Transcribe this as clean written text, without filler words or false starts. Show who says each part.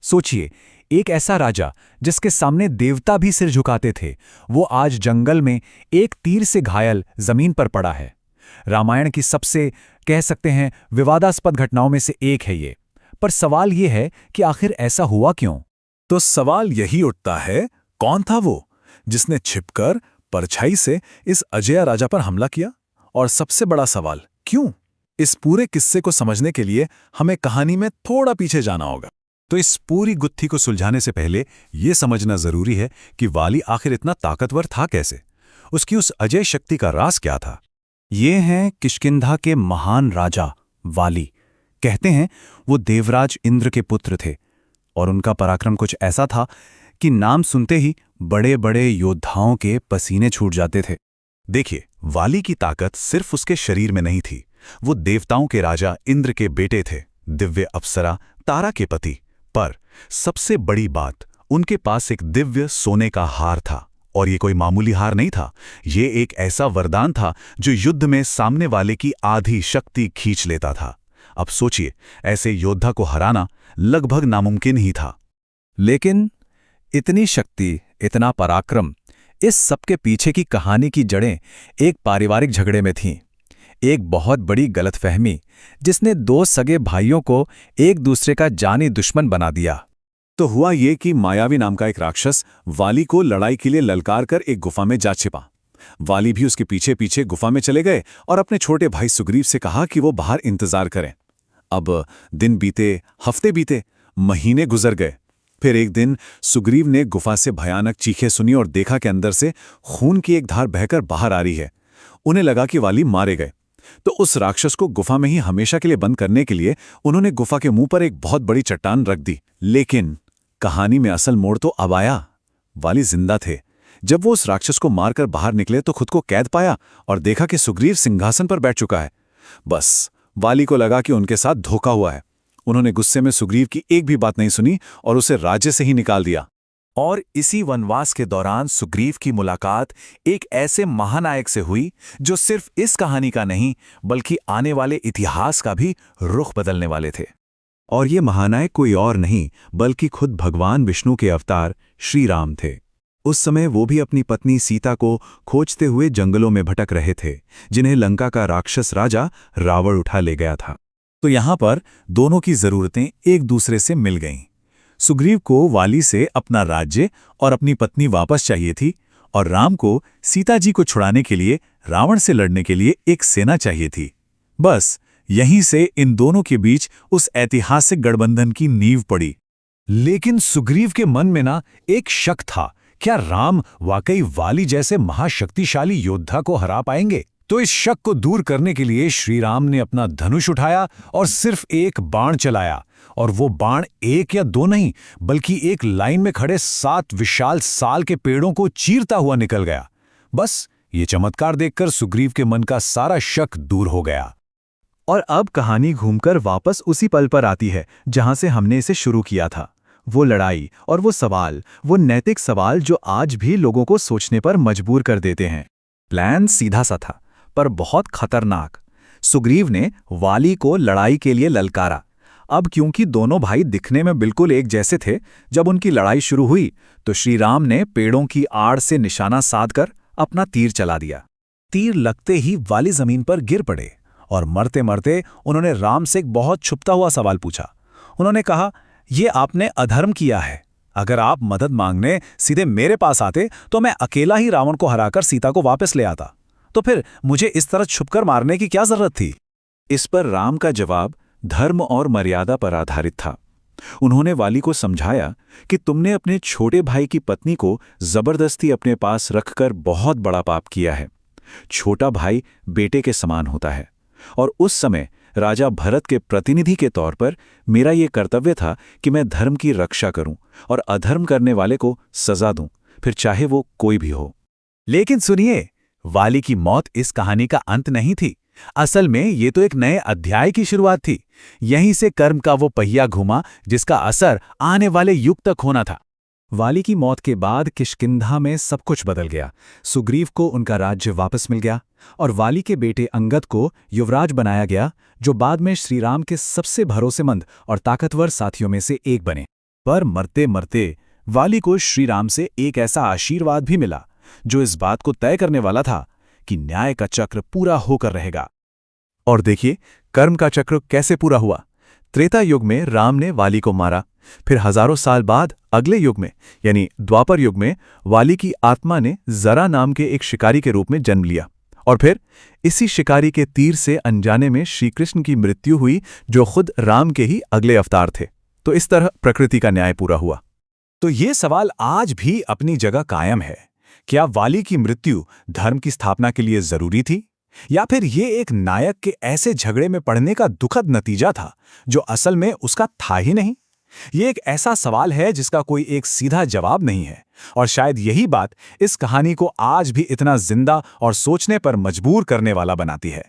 Speaker 1: सोचिए, एक ऐसा राजा जिसके सामने देवता भी सिर झुकाते थे, वो आज जंगल में एक तीर से घायल जमीन पर पड़ा है। रामायण की सबसे, कह सकते हैं, विवादास्पद घटनाओं में से एक है ये। पर सवाल ये है कि आखिर ऐसा हुआ क्यों?
Speaker 2: तो सवाल यही उठता है, कौन था वो जिसने छिपकर परछाई से इस अजय राजा पर हमला किया? और सबसे बड़ा सवाल, क्यों? इस पूरे किस्से को समझने के लिए हमें कहानी में थोड़ा पीछे जाना होगा। तो इस पूरी गुत्थी को सुलझाने से पहले यह समझना जरूरी है कि वाली आखिर इतना ताकतवर था कैसे? उसकी उस अजय शक्ति का राज क्या था?
Speaker 1: ये हैं किष्किंधा के महान राजा वाली। कहते हैं वो देवराज इंद्र के पुत्र थे और उनका पराक्रम कुछ ऐसा था कि नाम सुनते ही बड़े बड़े योद्धाओं के पसीने छूट जाते थे।
Speaker 2: देखिए, वाली की ताकत सिर्फ उसके शरीर में नहीं थी। वो देवताओं के राजा इंद्र के बेटे थे, दिव्य अप्सरा तारा के पति। पर सबसे बड़ी बात, उनके पास एक दिव्य सोने का हार था। और ये कोई मामूली हार नहीं था, ये एक ऐसा वरदान था जो युद्ध में सामने वाले की आधी शक्ति खींच लेता था। अब सोचिए, ऐसे योद्धा को हराना लगभग नामुमकिन ही था।
Speaker 1: लेकिन इतनी शक्ति, इतना पराक्रम, इस सबके पीछे की कहानी की जड़ें एक पारिवारिक झगड़े में थीं। एक बहुत बड़ी गलतफहमी जिसने दो सगे भाइयों को एक दूसरे का जानी दुश्मन बना दिया।
Speaker 2: तो हुआ ये कि मायावी नाम का एक राक्षस वाली को लड़ाई के लिए ललकार कर एक गुफा में जा छिपा। वाली भी उसके पीछे पीछे गुफा में चले गए और अपने छोटे भाई सुग्रीव से कहा कि वो बाहर इंतजार करें। अब दिन बीते, हफ्ते बीते, महीने गुजर गए। फिर एक दिन सुग्रीव ने गुफा से भयानक चीखें सुनी और देखा कि अंदर से खून की एक धार बहकर बाहर आ रही है। उन्हें लगा कि वाली मारे गए। तो उस राक्षस को गुफा में ही हमेशा के लिए बंद करने के लिए उन्होंने गुफा के मुंह पर एक बहुत बड़ी चट्टान रख दी। लेकिन कहानी में असल मोड़ तो अब आया। वाली जिंदा थे। जब वो उस राक्षस को मारकर बाहर निकले तो खुद को कैद पाया और देखा कि सुग्रीव सिंहासन पर बैठ चुका है। बस वाली को लगा कि उनके साथ धोखा हुआ है। उन्होंने गुस्से में सुग्रीव की एक भी बात नहीं सुनी और उसे राज्य से ही निकाल दिया। और इसी वनवास के दौरान सुग्रीव की मुलाकात एक ऐसे महानायक से हुई जो सिर्फ इस कहानी का नहीं बल्कि आने वाले इतिहास का भी रुख बदलने वाले थे। और ये महानायक कोई और नहीं बल्कि खुद भगवान विष्णु के अवतार श्री राम थे। उस समय वो भी अपनी पत्नी सीता को खोजते हुए जंगलों में भटक रहे थे, जिन्हें लंका का राक्षस राजा रावण उठा ले गया था। तो यहां पर दोनों की जरूरतें एक दूसरे से मिल गईं। सुग्रीव को वाली से अपना राज्य और अपनी पत्नी वापस चाहिए थी और राम को सीता जी को छुड़ाने के लिए रावण से लड़ने के लिए एक सेना चाहिए थी। बस यहीं से इन दोनों के बीच उस ऐतिहासिक गठबंधन की नींव पड़ी।
Speaker 1: लेकिन सुग्रीव के मन में ना एक शक था, क्या राम वाकई वाली जैसे महाशक्तिशाली योद्धा को हरा पाएंगे? तो इस शक को दूर करने के लिए श्री राम ने अपना धनुष उठाया और सिर्फ एक बाण चलाया। और वो बाण एक या दो नहीं बल्कि एक लाइन में खड़े 7 विशाल साल के पेड़ों को चीरता हुआ निकल गया। बस ये चमत्कार देखकर सुग्रीव के मन का सारा शक दूर हो गया।
Speaker 3: और अब कहानी घूमकर वापस उसी पल पर आती है जहां से हमने इसे शुरू किया था। वो लड़ाई और वो सवाल, वो नैतिक सवाल जो आज भी लोगों को सोचने पर मजबूर कर देते हैं।
Speaker 1: प्लान सीधा सा था पर बहुत खतरनाक। सुग्रीव ने वाली को लड़ाई के लिए ललकारा। अब क्योंकि दोनों भाई दिखने में बिल्कुल एक जैसे थे, जब उनकी लड़ाई शुरू हुई तो श्री राम ने पेड़ों की आड़ से निशाना साधकर अपना तीर चला दिया। तीर लगते ही वाली जमीन पर गिर पड़े और मरते मरते उन्होंने राम से एक बहुत छुपता हुआ सवाल पूछा। उन्होंने कहा, ये आपने अधर्म किया है। अगर आप मदद मांगने सीधे मेरे पास आते तो मैं अकेला ही रावण को हराकर सीता को वापस ले आता। तो फिर मुझे इस तरह छुपकर मारने की क्या जरूरत थी?
Speaker 2: इस पर राम का जवाब धर्म और मर्यादा पर आधारित था। उन्होंने वाली को समझाया कि तुमने अपने छोटे भाई की पत्नी को जबरदस्ती अपने पास रखकर बहुत बड़ा पाप किया है। छोटा भाई बेटे के समान होता है और उस समय राजा भरत के प्रतिनिधि के तौर पर मेरा ये कर्तव्य था कि मैं धर्म की रक्षा करूं और अधर्म करने वाले को सजा दूं, फिर चाहे वो कोई भी हो।
Speaker 1: लेकिन सुनिए, वाली की मौत इस कहानी का अंत नहीं थी। असल में ये तो एक नए अध्याय की शुरुआत थी। यहीं से कर्म का वो पहिया घूमा जिसका असर आने वाले युग तक होना था।
Speaker 3: वाली की मौत के बाद किष्किंधा में सब कुछ बदल गया। सुग्रीव को उनका राज्य वापस मिल गया और वाली के बेटे अंगद को युवराज बनाया गया, जो बाद में श्रीराम के सबसे भरोसेमंद और ताकतवर साथियों में से एक बने।
Speaker 1: पर मरते मरते वाली को श्री राम से एक ऐसा आशीर्वाद भी मिला जो इस बात को तय करने वाला था कि न्याय का चक्र पूरा होकर रहेगा।
Speaker 3: और देखिए कर्म का चक्र कैसे पूरा हुआ। त्रेता युग में राम ने वाली को मारा, फिर हजारों साल बाद अगले युग में यानी द्वापर युग में वाली की आत्मा ने जरा नाम के एक शिकारी के रूप में जन्म लिया, और फिर इसी शिकारी के तीर से अनजाने में श्रीकृष्ण की मृत्यु हुई जो खुद राम के ही अगले अवतार थे। तो इस तरह प्रकृति का न्याय पूरा हुआ।
Speaker 1: तो ये सवाल आज भी अपनी जगह कायम है। क्या वाली की मृत्यु धर्म की स्थापना के लिए जरूरी थी, या फिर ये एक नायक के ऐसे झगड़े में पड़ने का दुखद नतीजा था जो असल में उसका था ही नहीं? ये एक ऐसा सवाल है जिसका कोई एक सीधा जवाब नहीं है, और शायद यही बात इस कहानी को आज भी इतना जिंदा और सोचने पर मजबूर करने वाला बनाती है।